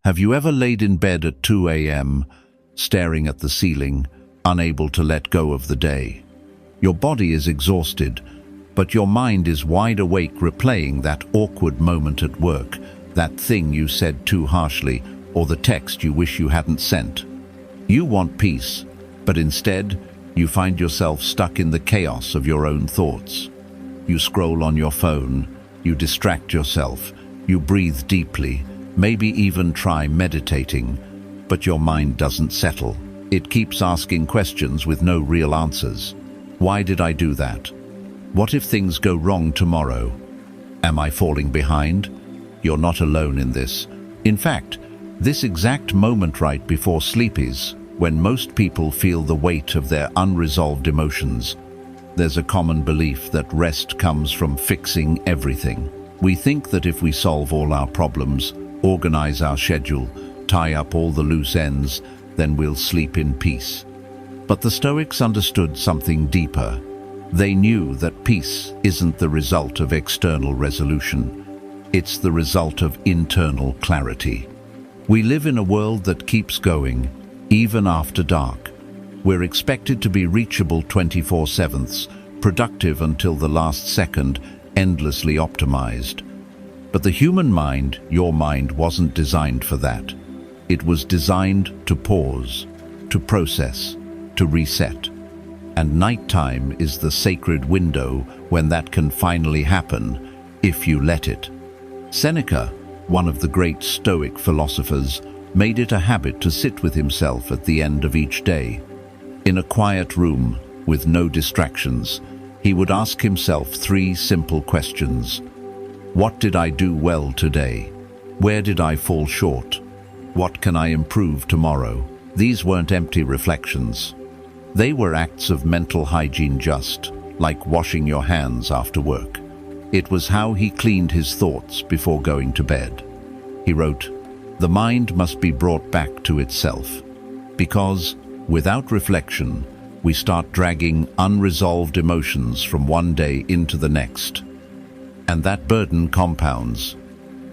Have you ever laid in bed at 2 a.m., staring at the ceiling, unable to let go of the day? Your body is exhausted, but your mind is wide awake, replaying that awkward moment at work, that thing you said too harshly, or the text you wish you hadn't sent. You want peace, but instead, you find yourself stuck in the chaos of your own thoughts. You scroll on your phone, you distract yourself, you breathe deeply, maybe even try meditating, but your mind doesn't settle. It keeps asking questions with no real answers. Why did I do that? What if things go wrong tomorrow? Am I falling behind? You're not alone in this. In fact, this exact moment right before sleep is when most people feel the weight of their unresolved emotions. There's a common belief that rest comes from fixing everything. We think that if we solve all our problems, organize our schedule, tie up all the loose ends, then we'll sleep in peace. But the Stoics understood something deeper. They knew that peace isn't the result of external resolution. It's the result of internal clarity. We live in a world that keeps going, even after dark. We're expected to be reachable 24/7, productive until the last second, endlessly optimized. But the human mind, your mind, wasn't designed for that. It was designed to pause, to process, to reset. And nighttime is the sacred window when that can finally happen, if you let it. Seneca, one of the great Stoic philosophers, made it a habit to sit with himself at the end of each day. In a quiet room, with no distractions, he would ask himself 3 simple questions. What did I do well today? Where did I fall short? What can I improve tomorrow? These weren't empty reflections. They were acts of mental hygiene, just like washing your hands after work. It was how he cleaned his thoughts before going to bed. He wrote, "The mind must be brought back to itself, because without reflection, we start dragging unresolved emotions from one day into the next. And that burden compounds.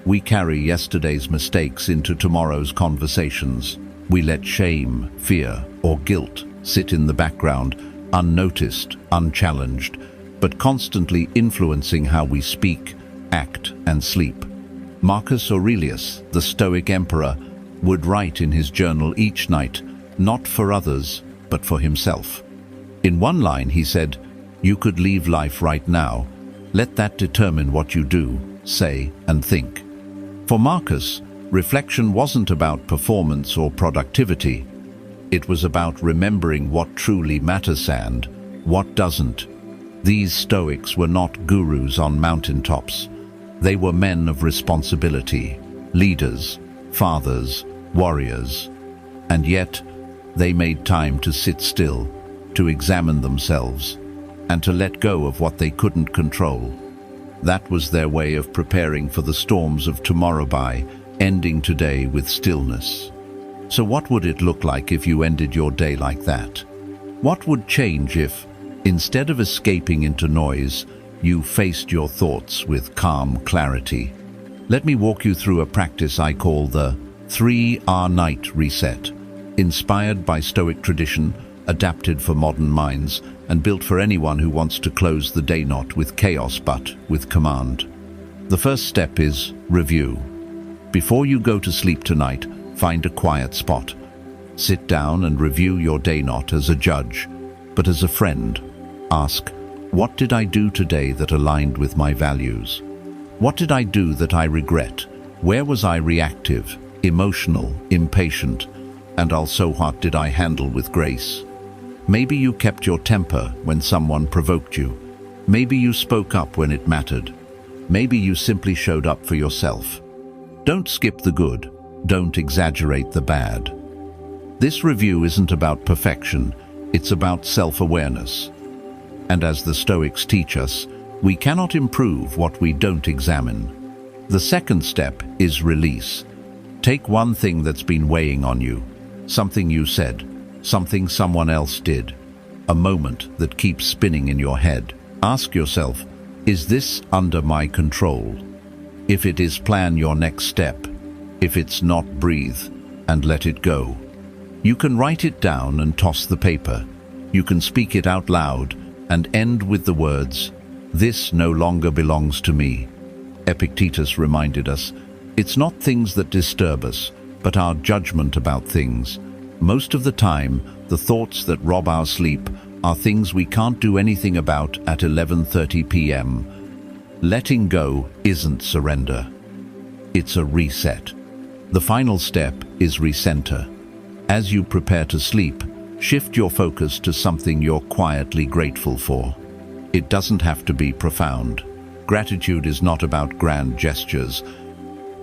We carry yesterday's mistakes into tomorrow's conversations. We let shame, fear, or guilt sit in the background, unnoticed, unchallenged, but constantly influencing how we speak, act, and sleep." Marcus Aurelius, the Stoic emperor, would write in his journal each night, not for others, but for himself. In one line he said, "You could leave life right now. Let that determine what you do, say, and think." For Marcus, reflection wasn't about performance or productivity. It was about remembering what truly matters and what doesn't. These Stoics were not gurus on mountaintops. They were men of responsibility, leaders, fathers, warriors. And yet, they made time to sit still, to examine themselves, and to let go of what they couldn't control. That was their way of preparing for the storms of tomorrow by ending today with stillness. So what would it look like if you ended your day like that? What would change if, instead of escaping into noise, you faced your thoughts with calm clarity? Let me walk you through a practice I call the 3-hour night reset, inspired by Stoic tradition, adapted for modern minds, and built for anyone who wants to close the day not with chaos but with command. The first step is review. Before you go to sleep tonight, find a quiet spot. Sit down and review your day not as a judge, but as a friend. Ask, what did I do today that aligned with my values? What did I do that I regret? Where was I reactive, emotional, impatient? And also, what did I handle with grace? Maybe you kept your temper when someone provoked you. Maybe you spoke up when it mattered. Maybe you simply showed up for yourself. Don't skip the good. Don't exaggerate the bad. This review isn't about perfection. It's about self-awareness. And as the Stoics teach us, we cannot improve what we don't examine. The second step is release. Take one thing that's been weighing on you. Something you said, something someone else did, a moment that keeps spinning in your head. Ask yourself, is this under my control? If it is, plan your next step. If it's not, breathe and let it go. You can write it down and toss the paper. You can speak it out loud and end with the words, "This no longer belongs to me." Epictetus reminded us, it's not things that disturb us, but our judgment about things. Most of the time, the thoughts that rob our sleep are things we can't do anything about at 11:30 p.m. Letting go isn't surrender. It's a reset. The final step is recenter. As you prepare to sleep, shift your focus to something you're quietly grateful for. It doesn't have to be profound. Gratitude is not about grand gestures.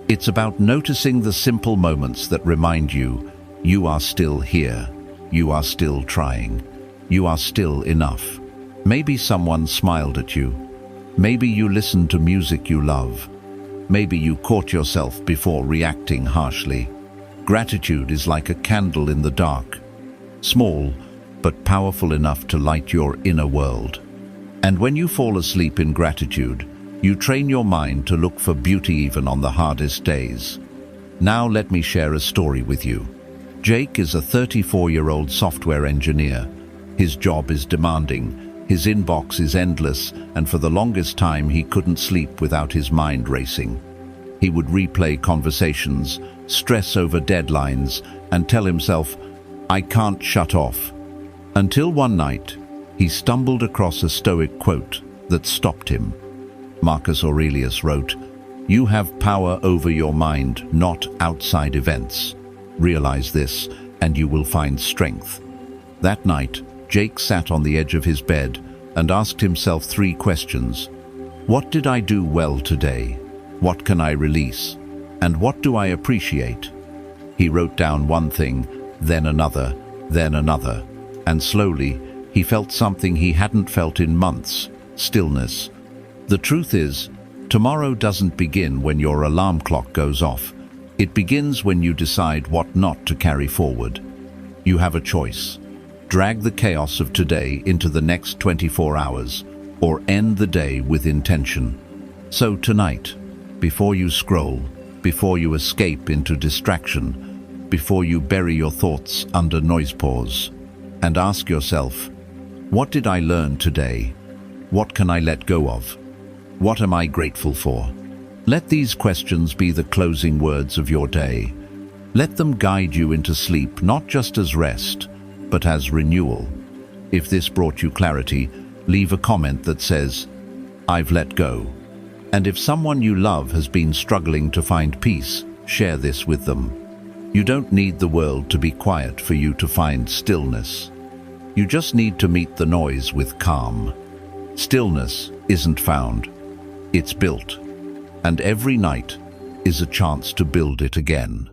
It's about noticing the simple moments that remind you, you are still here, you are still trying, you are still enough. Maybe someone smiled at you. Maybe you listened to music you love. Maybe you caught yourself before reacting harshly. Gratitude is like a candle in the dark, small but powerful enough to light your inner world. And when you fall asleep in gratitude, you train your mind to look for beauty even on the hardest days. Now let me share a story with you. Jake is a 34-year-old software engineer. His job is demanding, his inbox is endless, and for the longest time he couldn't sleep without his mind racing. He would replay conversations, stress over deadlines, and tell himself, "I can't shut off." Until one night, he stumbled across a Stoic quote that stopped him. Marcus Aurelius wrote, "You have power over your mind, not outside events. Realize this, and you will find strength." That night, Jake sat on the edge of his bed and asked himself 3 questions. What did I do well today? What can I release? And what do I appreciate? He wrote down one thing, then another, and slowly he felt something he hadn't felt in months: stillness. The truth is, tomorrow doesn't begin when your alarm clock goes off. It begins when you decide what not to carry forward. You have a choice. Drag the chaos of today into the next 24 hours, or end the day with intention. So tonight, before you scroll, before you escape into distraction, before you bury your thoughts under noise pause, and ask yourself, what did I learn today? What can I let go of? What am I grateful for? Let these questions be the closing words of your day. Let them guide you into sleep, not just as rest, but as renewal. If this brought you clarity, leave a comment that says, "I've let go." And if someone you love has been struggling to find peace, share this with them. You don't need the world to be quiet for you to find stillness. You just need to meet the noise with calm. Stillness isn't found, it's built. And every night is a chance to build it again.